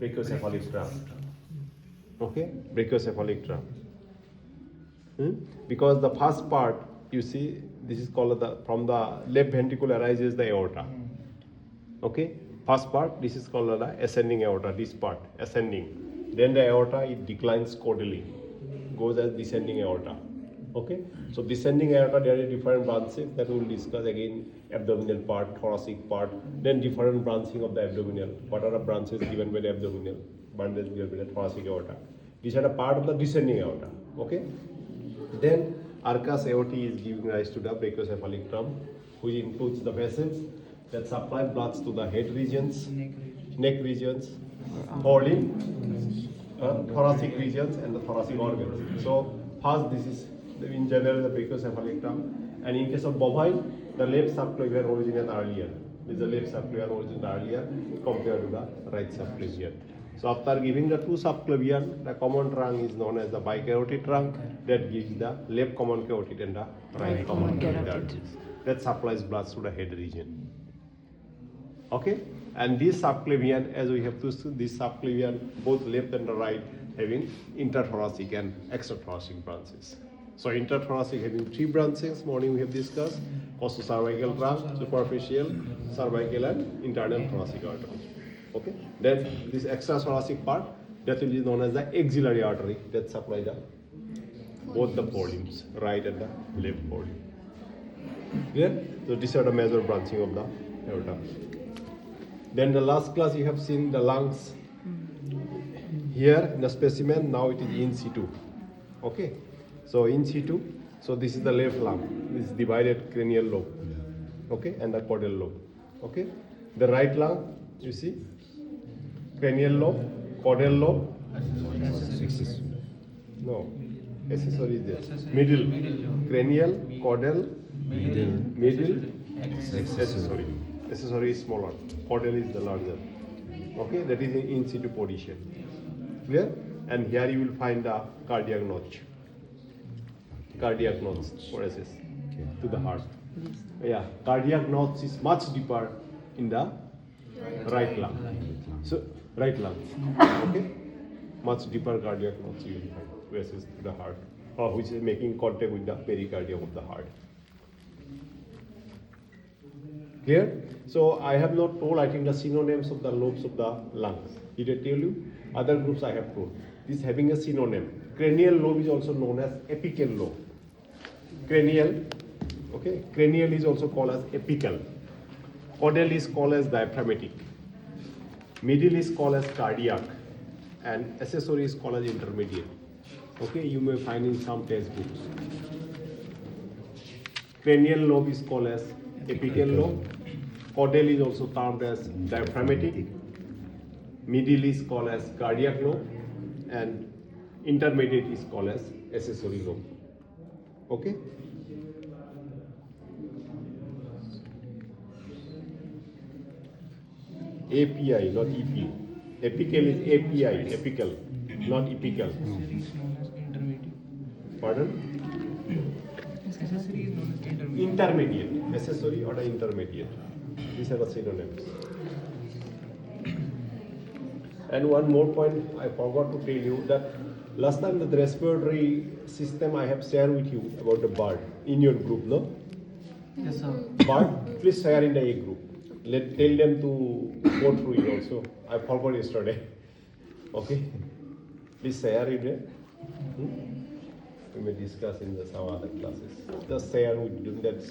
brachiocephalic drum. Okay, brachiocephalic drum. Because the first part, you see, this is called from the left ventricle arises the aorta. Okay, first part, this is called the ascending aorta, this part, ascending. Then the aorta, it declines caudally, goes as descending aorta. Okay, so descending aorta, there are different branches that we will discuss again, abdominal part, thoracic part, then different branching of the abdominal. What are the branches given by the abdominal, branches given by the thoracic aorta. These are a part of the descending aorta. Okay, then arcus aorti is giving rise to the brachiocephalic drum, which includes the vessels that supply blood to the head regions, neck regions, forelimb, thoracic regions, and the thoracic organs. So first, this is in general the brachiocephalic drum, and in case of bovine, the left subclavian originated earlier. This is the left subclavian originated earlier compared to the right subclavian. So after giving the two subclavian, the common trunk is known as the bicarotid trunk that gives the left common carotid and the right common carotid. That supplies blood to the head region. Okay, and this subclavian, as we have to see, this subclavian, both left and the right, having interthoracic and extrathoracic branches. So interthoracic having three branches, morning we have discussed, costocervical trunk, superficial, cervical and internal thoracic artery. Okay, then this extrathoracic part, that will be known as the axillary artery that supply the both the forelimbs, right and the left forelimb. Clear? So these are the major branching of the aorta. Then the last class you have seen the lungs. Here in the specimen, now it is in situ. Okay, so in situ, so this is the left lung. This is divided cranial lobe. Okay, and the caudal lobe. Okay, the right lung, you see, cranial lobe, caudal lobe. No, accessory is there. Middle, cranial, caudal, middle, accessory. Accessory is smaller, caudal is the larger. Okay, that is in situ position. Clear? And here you will find the cardiac notch. Cardiac notch, what is this? To the heart. Yeah, cardiac notch is much deeper in the right lung. So, right lung. Okay? Much deeper cardiac notch you will find, versus to the heart, or which is making contact with the pericardium of the heart. Clear? So I have not told, I think, the synonyms of the lobes of the lungs. Did I tell you? Other groups I have told. This having a synonym. Cranial lobe is also known as apical lobe. Cranial, okay? Cranial is also called as apical. Caudal is called as diaphragmatic. Middle is called as cardiac. And accessory is called as intermediate. Okay, you may find in some textbooks. Cranial lobe is called as apical lobe. Caudal is also termed as diaphragmatic. Middle is called as cardiac lobe. And intermediate is called as accessory lobe. Okay? API, not EP. Apical is API, apical, not epical. Pardon? Accessory is known as intermediate. Intermediate, accessory or the intermediate. These are the synonyms. And one more point I forgot to tell you that last time the respiratory system I have shared with you about the bird in your group, no? Yes, sir. Bird, please share in the A group. Tell them to go through it also. I forgot yesterday. Okay? Please share it there. We may discuss in some other classes. Just share with them that